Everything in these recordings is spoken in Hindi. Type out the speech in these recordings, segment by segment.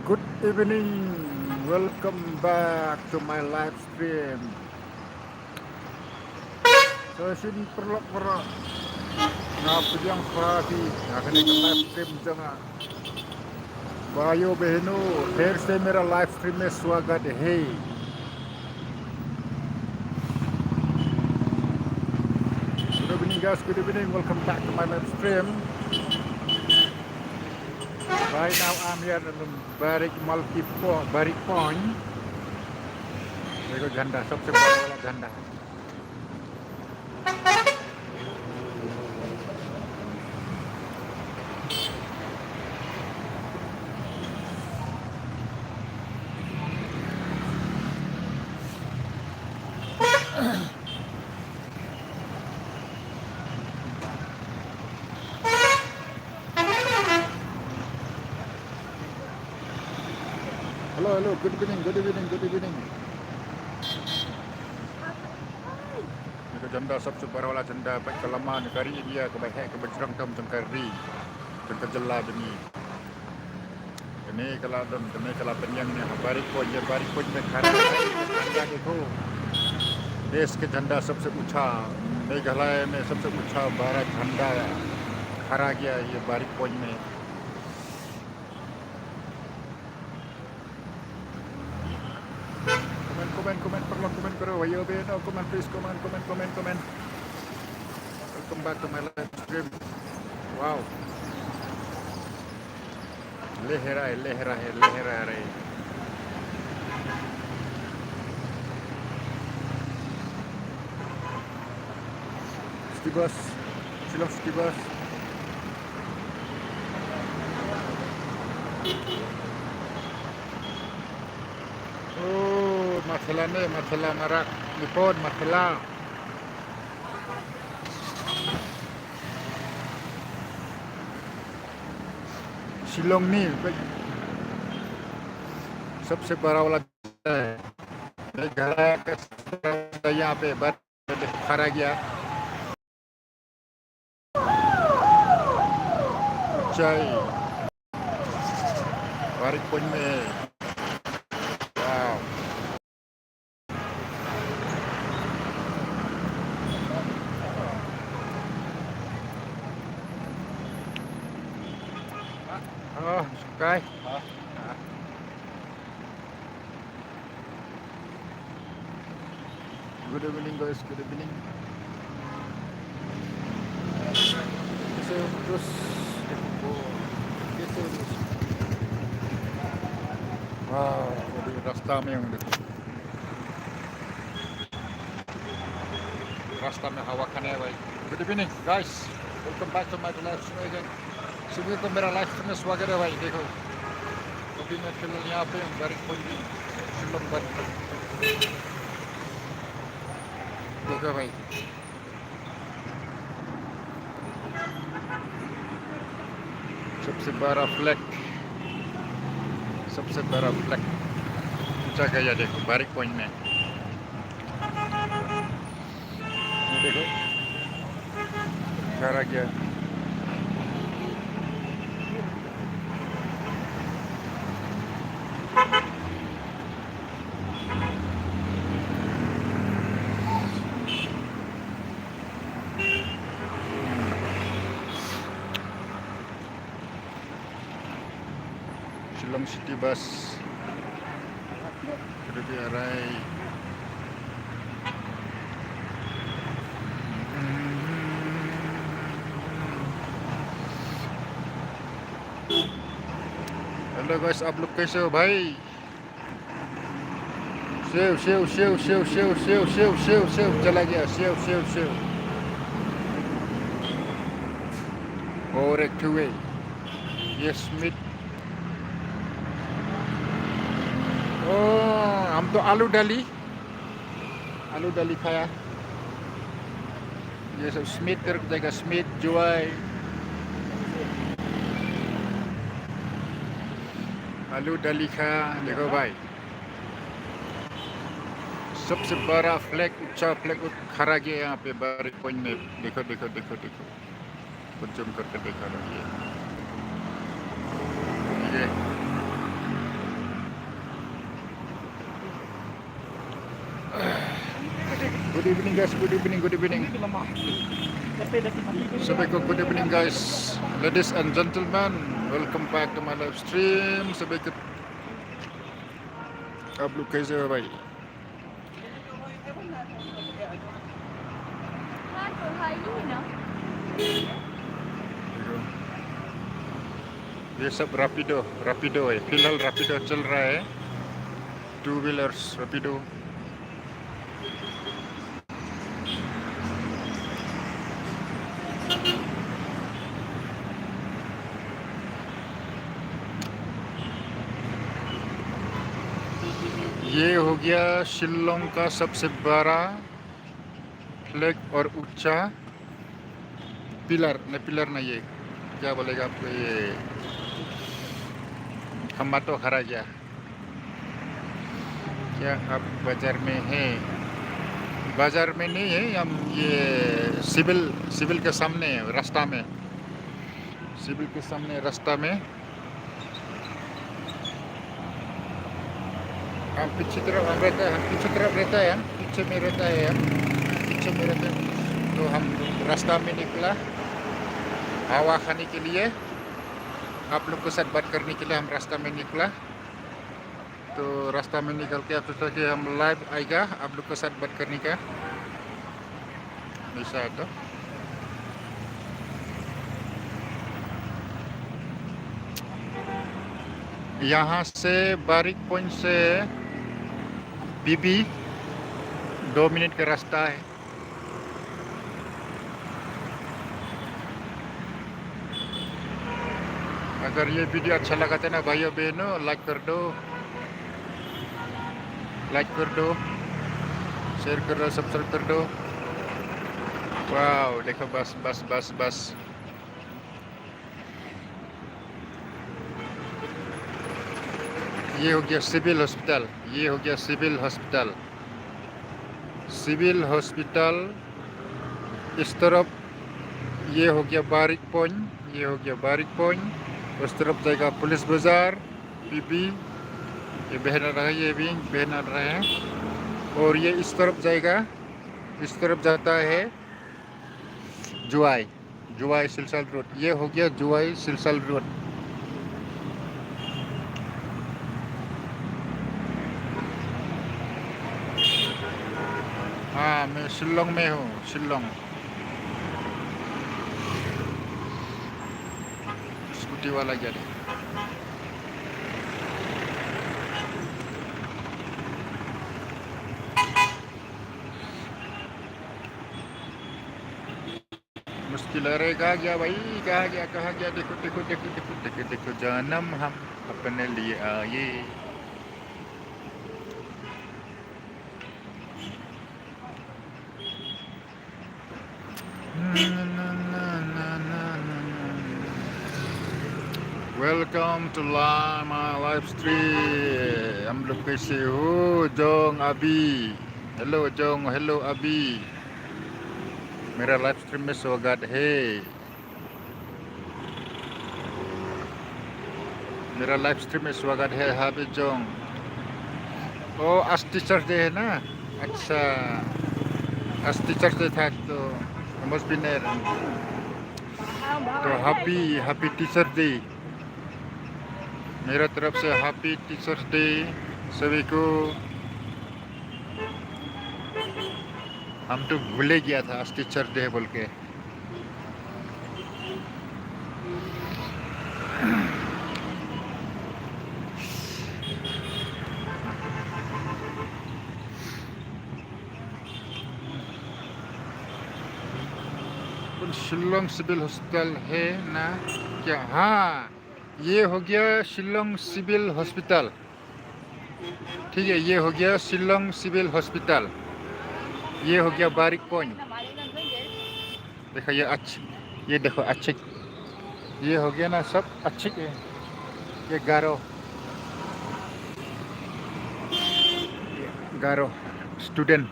Good evening. Welcome back to my live stream. Saya sin perlu ngapa yang frasi akan ke live stream jangan. Bayo behnu, फिर से मेरा live stream में स्वागत है. Good evening guys, good evening. Welcome back to my live stream. Right now I'm here in Barik Point. देखो झंडा सबसे बड़ा वाला झंडा. Hello, good evening, good evening, good evening. Itu झंडा सबसे बड़ा वाला झंडा लम्बा करी India ke baik ke bercerang tam kari dan kejelah ini kalau penyang ni बारिक पॉइंट में खड़ा है झंडा देखो देश के झंडा सबसे ऊंचा मेघालय में सबसे ऊंचा 12 झंडा खड़ा गया ये बारिक पॉइंट में. Komen perlu komen karo ayo beno komen please komen. Welcome back to my live stream. Wow. Lehera hai. Stibas. Silang stibas. Masalah marak nipon masalah. Shillong नहीं सबसे बड़ा वाला है मेघालय का यहाँ पे बर्फ खड़ा गया ऊंचाई बारिक पॉइंट में. Oh, okay. Good evening guys, good evening. Terus wow, jadi rasta में yang देखो रास्ता में हवा खाने भाई. Good evening guys, welcome back to my live stream again. सभी को मेरा लाइफ में स्वागत है भाई. देखो अभी मैं फिलहाल यहाँ पे हूँ बारिक पॉइंट शिलोंग बारिक पॉइंट. देखो भाई सबसे बड़ा फ्लैग ऊंचा गया देखो बारिक पॉइंट में. देखो खड़ा गया Shillong City Bus sudah diarai. Hello guys आप लोग कैसे हो भाई. सेव चला गया सेव और एक टू वे ये स्मिथ. हम तो आलू डाली खाया. ये सब स्मिथ कर देगा स्मिथ जुआई आलू डाली खाया. देखो भाई सबसे बड़ा फ्लैग ऊंचा फ्लैग खड़ा गया यहाँ पे बारिक पॉइंट में. देखो कुछ जम करके देखा ये Good evening guys, good evening, good evening. Assalamualaikum, good evening guys, ladies and gentlemen. Welcome back to my live stream. Assalamualaikum. आप लोग कैसे हो भाई? ये सब रैपिडो है, फिलहाल रैपिडो चल रहा है, 2 व्हीलर्स रैपिडो। ये हो गया शिलोंग का सबसे बड़ा फ्लैग और ऊंचा पिलर नहीं, ये क्या बोलेगा आपको, ये खम्बा तो खड़ा गया। क्या आप बाजार में है? बाजार में नहीं है हम, ये सिविल के सामने रास्ता में, सिविल के सामने रास्ता में। हम पीछे तरफ हम रहता है, हम पीछे तरफ रहता है, हम पीछे में रहता है, हम पीछे में रहते हैं। तो हम रास्ता में निकला हवा खाने के लिए, आप लोग के साथ बात करने के लिए हम रास्ता में निकला। तो रास्ता में निकल के आप सोचा कि हम लाइव आएगा आप लोग के साथ बात करने का, ऐसा है। तो यहाँ से बारिक पॉइंट से बीबी 2 मिनट का रास्ता है। अगर ये वीडियो अच्छा लगा था ना भाइयों बहनों, लाइक कर दो, शेयर कर दो, सब्सक्राइब कर दो। वाह देखो, बस ये हो गया सिविल हॉस्पिटल, ये हो गया सिविल हॉस्पिटल। इस तरफ ये हो गया बारिक पॉइंट, ये हो गया बारिक पॉइंट। उस तरफ जाएगा पुलिस बाजार, बीबी, ये बहन रहा है, ये भी बहन रहे हैं। और ये इस तरफ जाएगा, इस तरफ जाता है जुआई सिलसल रोड। ये हो गया जुआई सिलसल रोड। हाँ, मैं शिलोंग में हूँ, शिलोंग। स्कूटी वाला गाड़ी। मुश्किल रहेगा क्या भाई, कहाँ गया? देखो जन्म हम अपने लिए आए। Welcome to my live stream. हम लोग कैसे हो? जोंग अभी, हेलो जोंग, हेलो अभी, मेरा लाइव स्ट्रीम में स्वागत है। मेरा लाइव स्ट्रीम में स्वागत है हाबी जोंग। ओ आज टीचर्स डे है ना? अच्छा, आज टीचर्स डे था तो मस्ट बी नेर, तो हैप्पी टीचर्स डे मेरा तरफ से। हैप्पी टीचर्स डे सभी को। हम तो भूले गया था आज टीचर्स डे बोल के। शिलोंग सिविल हॉस्पिटल है ना क्या? हाँ, ये हो गया शिलोंग सिविल हॉस्पिटल, ठीक है। ये हो गया शिलोंग सिविल हॉस्पिटल, ये हो गया बारिक पॉइंट। देखो ये अच्छे, ये देखो अच्छे, ये हो गया ना सब अच्छे के। ये गारो स्टूडेंट।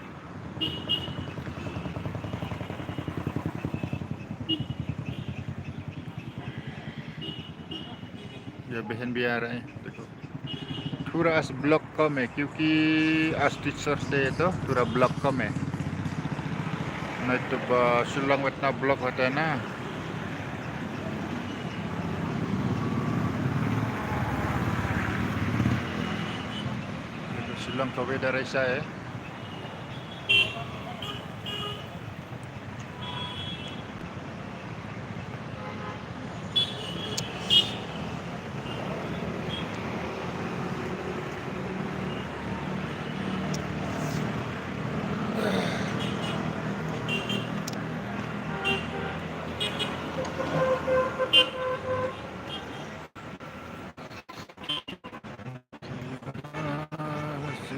ये बहन भी आ रहे हैं। देखो थोड़ा आज ब्लॉक कम है क्योंकि आज टीचर्स डे तो थोड़ा ब्लॉक कम है। नहीं तो शिलोंग में इतना ब्लॉक होता है ना। शिलोंग का वेदर ऐसा है।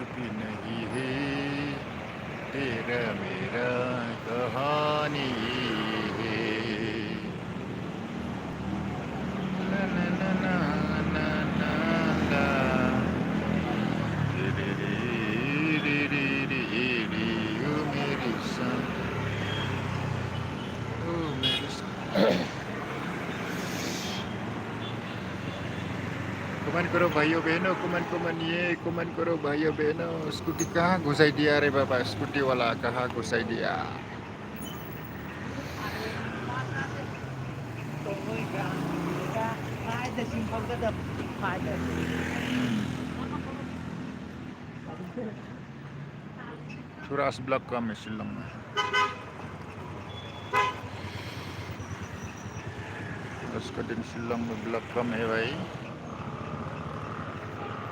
भी नहीं है तेरा मेरा कहानी है। ला ला ला ला ला ला ला। रे रे रे रे रे रे ओ मेरी सन, ओ मेरी सन। कमेंट करो भाइयों बहनों, कमेंट करो भाइयों बहनों। स्कूटी कहाँ घुसाई दिया रे बाबा, स्कूटी वाला कहाँ घुसाई दिया। थोड़ा ब्लॉक कम है शिलोंग में। उसका दिन शिलोंग में ब्लॉक कम है भाई।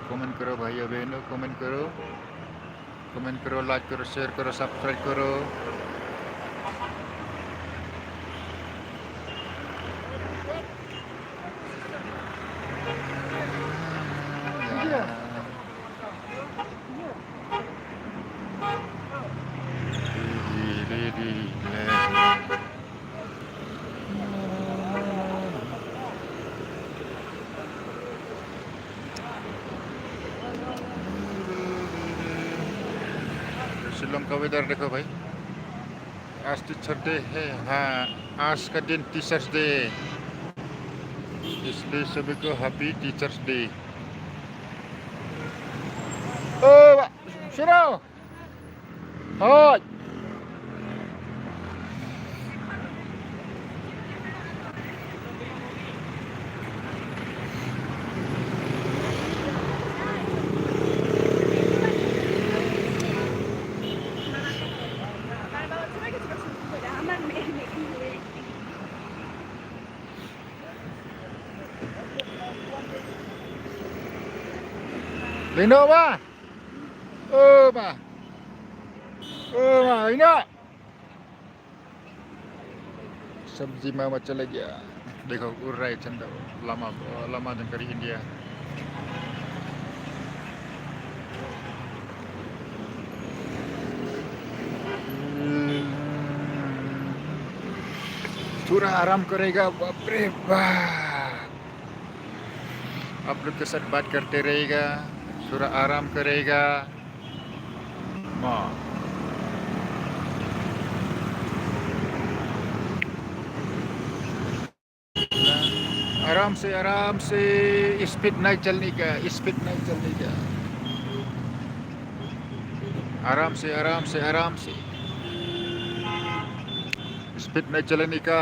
कमेंट करो भाइयों बहनों, कमेंट करो, लाइक करो, शेयर करो, सब्सक्राइब करो। शिलोंग का वेदर देखो भाई। आज टीचर डे है। हाँ, आज का दिन टीचर्स डे, इसलिए सभी को हैप्पी टीचर्स डे। ओ सुनो, हाय Lino ba? Ba. Ini सब्जी मामा चले गया। देखो उड़ रहा है चंदा, लामा लामा जंकरी इंडिया। थोड़ा आराम करेगा, बाप रे बाप। आप लोग के साथ बात करते रहेगा, थोड़ा आराम करेगा। माँ आराम से स्पीड नहीं चलने का, स्पीड नहीं चलने का। आराम से स्पीड नहीं चलने का।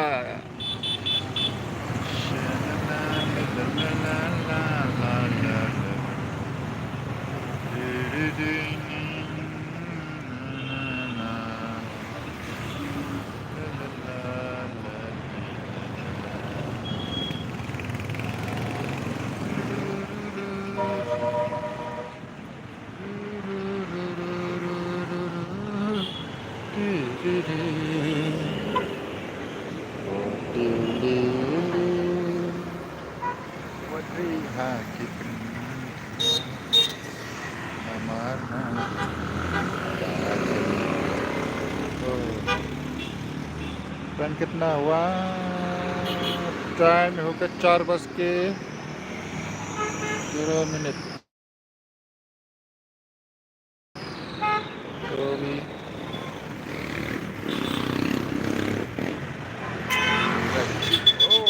टाइम कितना हुआ? टाइम होगा 4:13। तो भी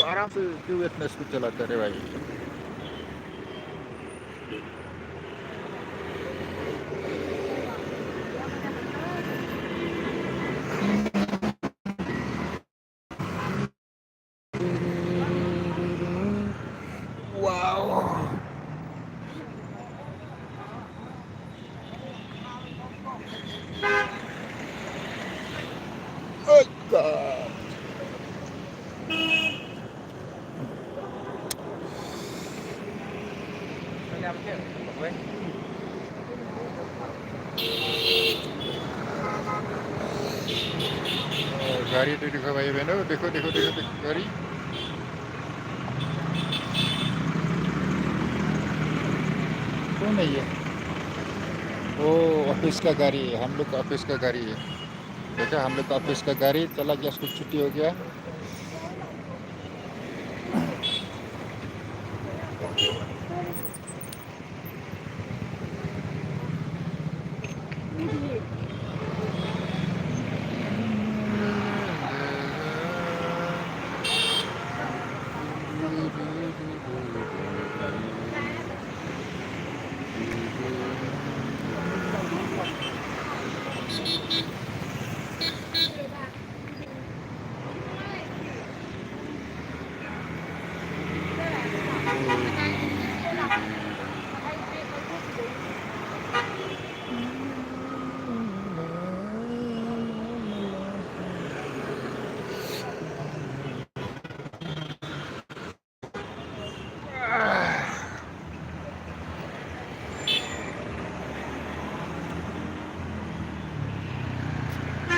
आराम से क्यों इतना स्पीड चलाता रे भाई। गाड़ी तो देखो भाई बहनों, देखो देखो देखो देखो गाड़ी। कौन है ये? वो ऑफिस का गाड़ी है, हम लोग का ऑफिस का गाड़ी है। देखा, हम लोग का ऑफिस का गाड़ी चला गया, स्कूल छुट्टी हो गया।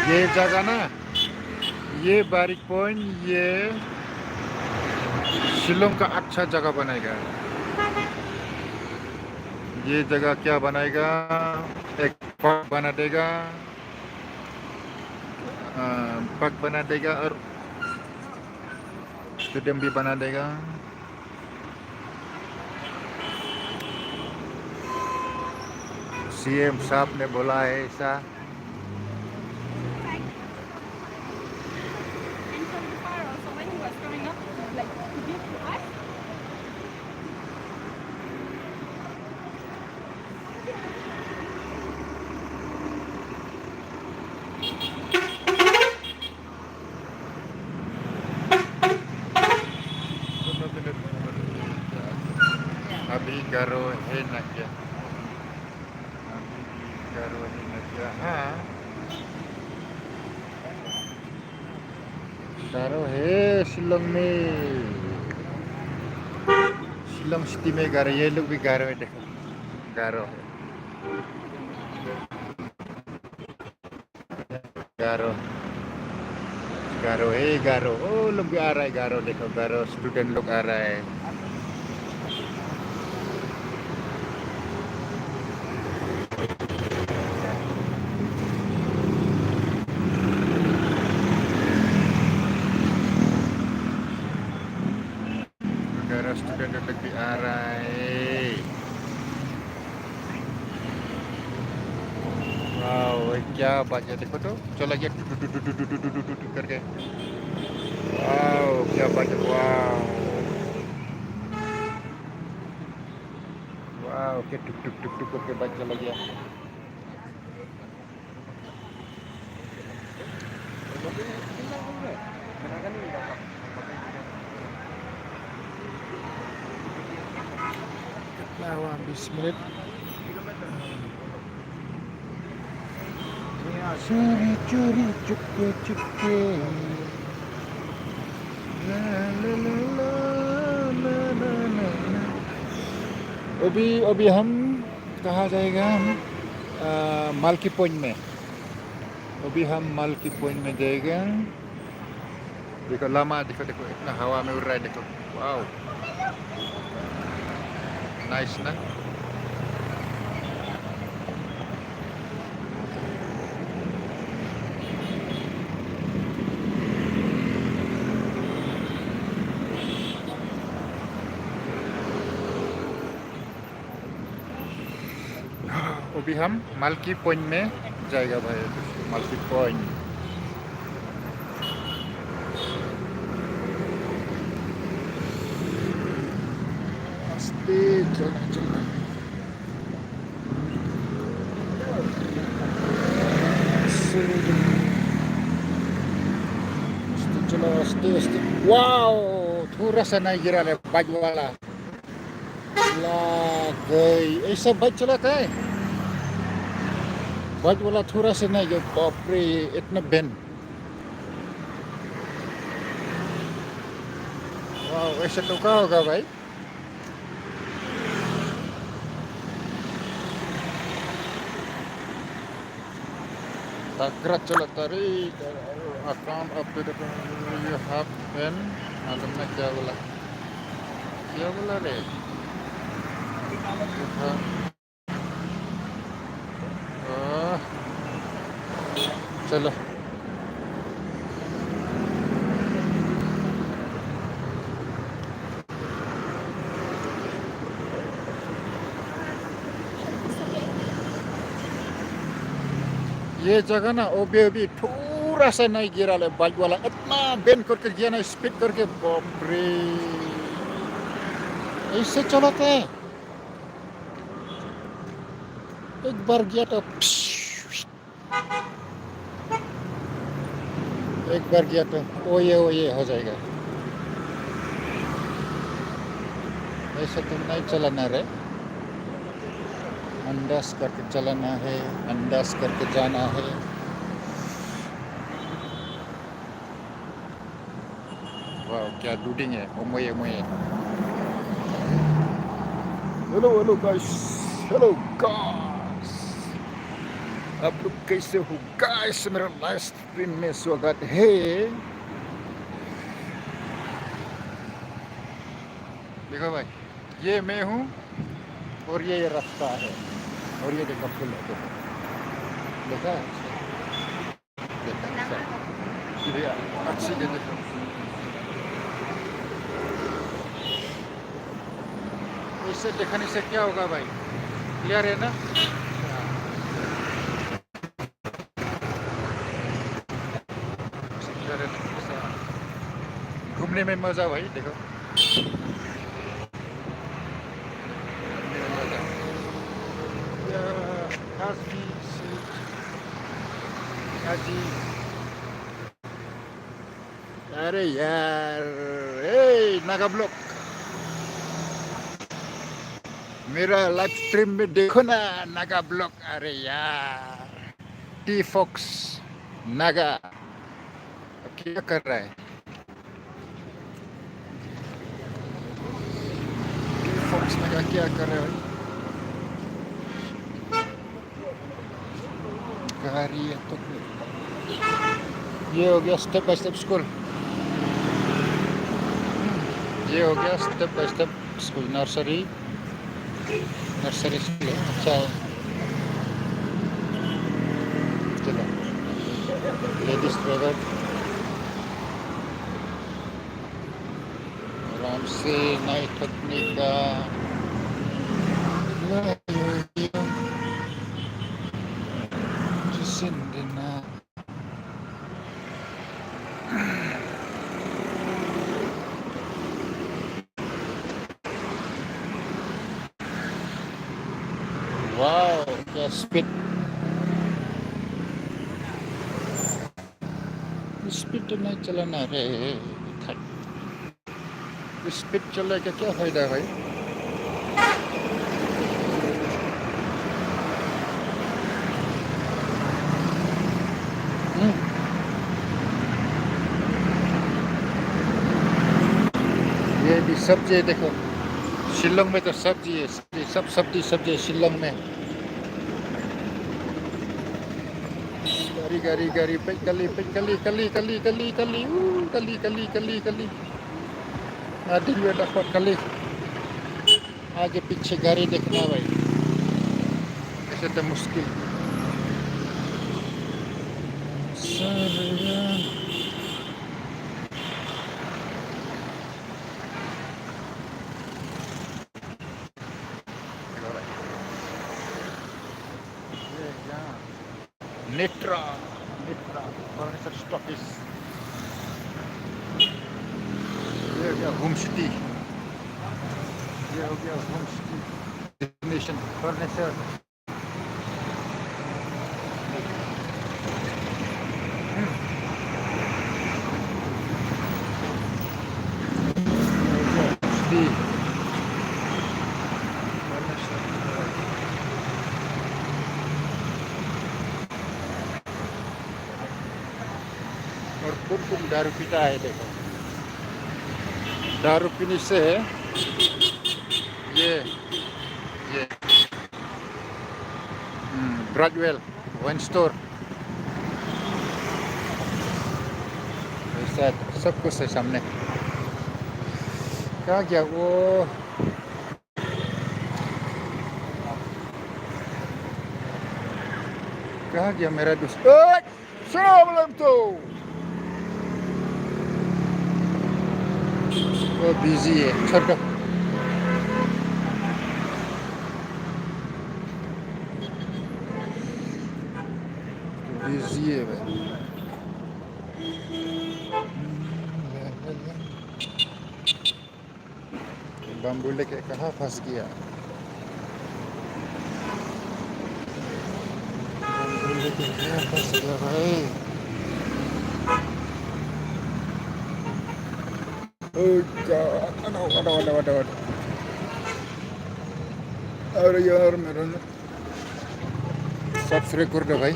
ये जगह ना, ये बारिक पॉइंट, ये शिलोंग का अच्छा जगह बनाएगा। ये जगह क्या बनाएगा? एक पार्क बना देगा, पार्क बना देगा और स्टेडियम भी बना देगा। सीएम साहब ने बोला है ऐसा। अभी करो है ना क्या? अभी करो है ना क्या? हाँ, गारो है शिलोंग में। शिलोंग सिटी में गारो, ये लोग भी गारो है, देखो गारो है, गारो गारो है, गारो। ओ लोग भी आ रहा है, गारो देखो, गारो स्टूडेंट लोग आ रहा है। गारो स्टूडेंट लोग भी आ रहा है। वाह, क्या बात है, देखो तो चला गया टू टू टू टू टू टू टू टू टू करके। वाह, क्या बात है, वाह वाह, क्या टुक टुक टुक टुक करके बाइक चला गया। कितना हुआ? 20 मिनट। चोरी चोरी चुपके चुपके, ला ला ला ला ला ला ला ला। अभी हम कहाँ जाएगा? हम मालकी पॉइंट में। अभी हम मालकी पॉइंट में जाएगा। देखो लमा, देखो देखो, इतना हवा में उड़ रहा है, देखो। वाओ, नाइस ना। अभी हम मालकी पॉइंट में जाएगा भाई, मालकी पॉइंट। आस्ते चलना चलना, आस्ते चलो, आस्ते आस्ते। वाओ, थोड़ा सा नहीं गिरा ले बाइक वाला। ला गई, ऐसा बाइक चलाता है बाइक वाला, थोड़ा सा नहीं गया। बाप रे, इतना बेन। वाह, ऐसा तो क्या होगा भाई? Tagra tari account update you have been मालूम नहीं क्या बोला रे हाँ, चलो ये जगह ना ओबे ओबी थोड़ा सा नहीं गिरा ले बाइक वाला इतना बेन करके गिरा ना स्पीड करके बाप रे ऐसे चलाते हैं एक बार गया तो एक बार गया तो ओये हो जाएगा ऐसे तो नहीं चलाना रे अंदाज करके चलाना है अंदाज करके जाना है वाह क्या लूटिंग है ओमोये हेलो गाइस आप लोग कैसे हो गाइस मेरा लाइव स्ट्रीम में स्वागत है देखो भाई ये मैं हूँ और ये रास्ता है और ये देखो फुल है देखा अच्छी देखो इससे दिखाने से क्या होगा भाई क्लियर है ना घूमने में मजा भाई देखो अरे यार नागा ब्लॉक मेरा लाइव स्ट्रीम में देखो ना नागा ब्लॉक अरे यार टी फॉक्स नागा क्या कर रहा है टी फॉक्स नागा क्या कर रहा है गाड़ी है तो ये हो गया स्टेप बाय स्टेप स्कूल ये हो गया step by step school nursery school अच्छा है चलो लेडीज टॉयलेट आराम से नहीं थकने का वाह क्या स्पीड तो नहीं चलाना रे स्पीड चलने का क्या फायदा है भाई ये भी सब्जी देखो शिलोंग में तो सब्जी है सब सब्जी है शिलोंग में गाड़ी पे कली कली आगे पीछे गाड़ी देखना भाई ऐसे तो मुश्किल नेत्रा फर्नीचर स्टॉकिस ये हो गया होम सिटी ये हो गया होम सिटी डेस्टिनेशन फर्नीचर और कुम दारू पीता है देखो दारू पीने से ये ब्रैडवेल वाइन स्टोर सब कुछ है सामने। कहाँ गया वो? कहाँ गया मेरा दोस्त? Assalamualaikum। वो बिजी है, छोड़ो। बिजी है भाई। बम्बू लेके कहाँ फंस गया? बम्बू लेके कहाँ फंस गया भाई? ada. अरे यार मेरा सब्सक्राइब कर दो भाई,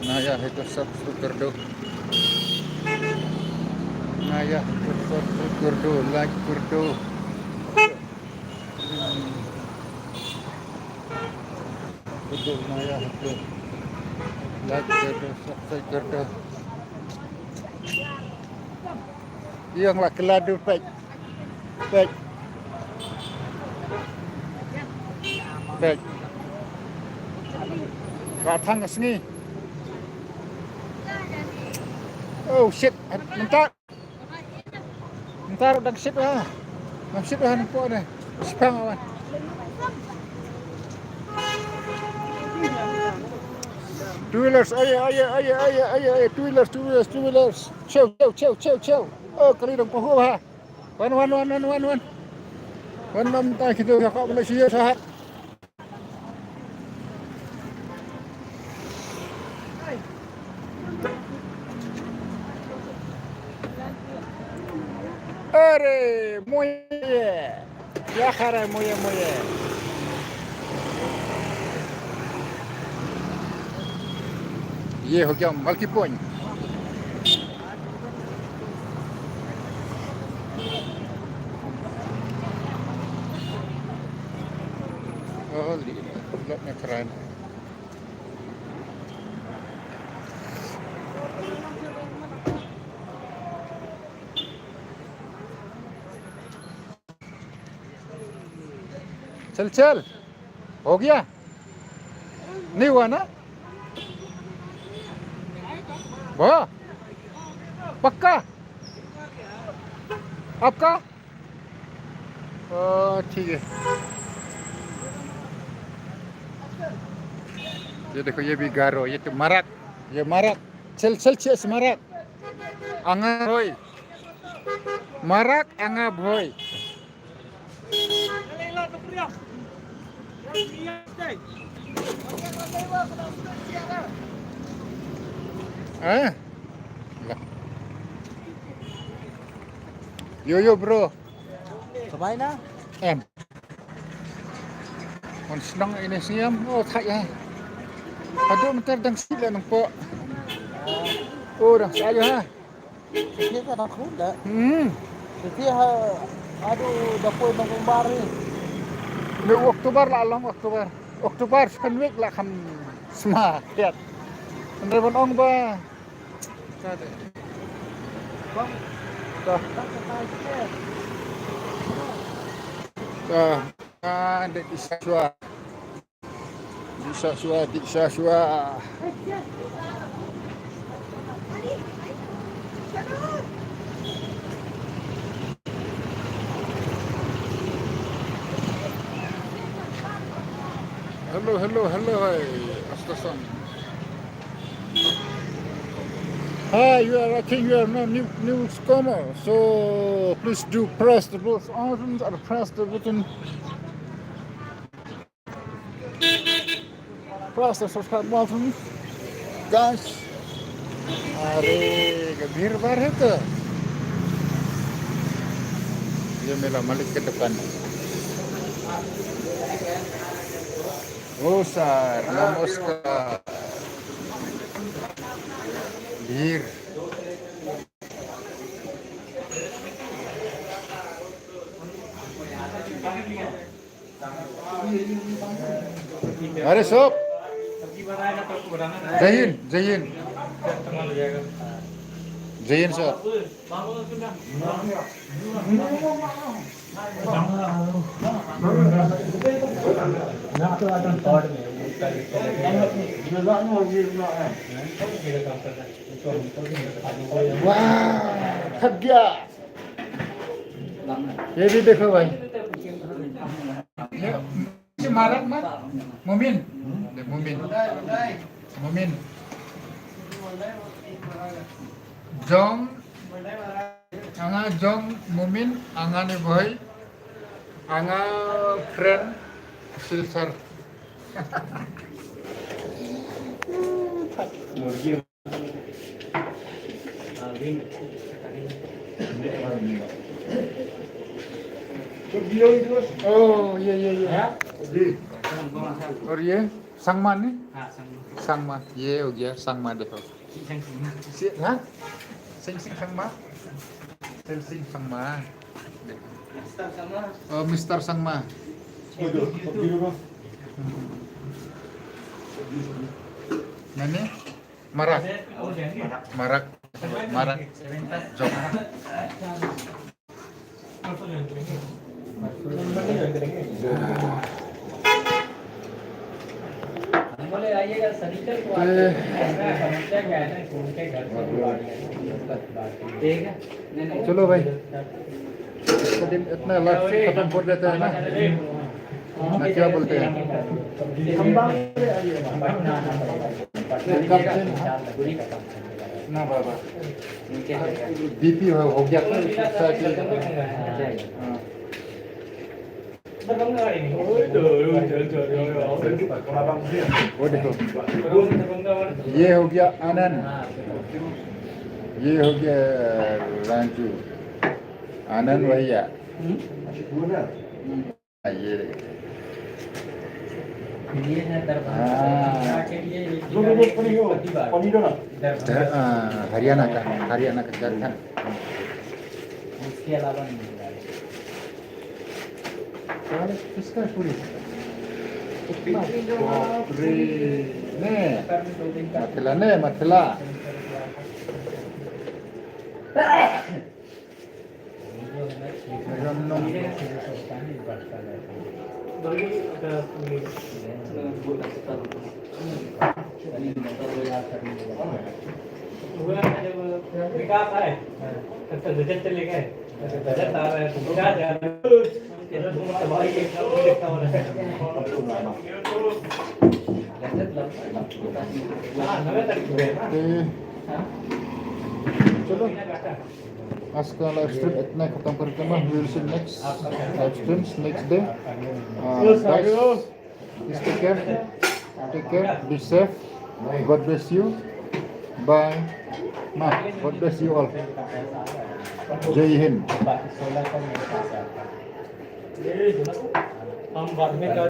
नया है तो सब्सक्राइब कर दो, नया है तो सब्सक्राइब कर दो, लाइक कर दो। नया है तो लाइक कर दो, सब्सक्राइब कर दो। Yang lah keladu pek. Datang ke sini. Oh shit, bentar dah shit lah. Shit lah nampak ni. Sepang awan. Two-wheelers, ayah, two-wheelers. Ciao. Oh, kali dong pahu ha. Wan. Wan minta kita kakak Malaysia sahat. अरे मोये क्या खा रहा है मोये ये हो गया मल्टी पॉइंट lihatnya keren चल हो गया नहीं हुआ ना वाह पक्का आपका ठीक है ये देखो ये भी गारो ये तो मरक चल मरक anga boy marak anga boy yo bro Sabay na em còn senang ini siam oh thak ya aduh bentar dang sila nang po oh dah saya ha Sige ka na kuda Sige ha Aduh dapoy ng kumbari Ni Oktober lah long Oktober kan week lah kan semua lihat bener ong ba kade Bang dah dek bisa shua hello hai Astasan hi I think you are no newcomer so please do press the button or press the button press the subscribe button guys अरे भीड़ भाड़ है तो ये मेरा मालिक के दुकान oh sir namaskar भीड़ अरे सोप जय हिंद Zain sir. वाह थक गया ये भी देखो भाई ये मारक मत मोमिन मोमिन मोमिन jong anga jong momin anga ni boy anga friend silsar oh ये और ये संगमा नी संगमा ये हो गया संगमा देखो हाँ Singh Sangma Singh Sangma oh Mister Sangma Nani marak marak marak jok बोले आइएगा सनीचर को समस्या क्या है ना उनके घर ठीक है चलो भाई इसका दिन इतना लाख से खत्म कर देता है ना ना क्या बोलते हैं ना बाबा बीपी हो गया था वो देखो ये हो गया आनंद ये हो गया रांचू आनंद भैया ये हरियाणा का झारखंड उसके अलावा नहीं किसका पूरी ने मथला विकास है बजट चले गए बजट आ रहा है तो क्या जा रहा है चलो आज का लाइव स्ट्रीम इतना खत्म करके मैं will see next live stream next day take care be safe God bless you bye मा गॉड ब्लेस यू ऑल जय हिंद हम बाद में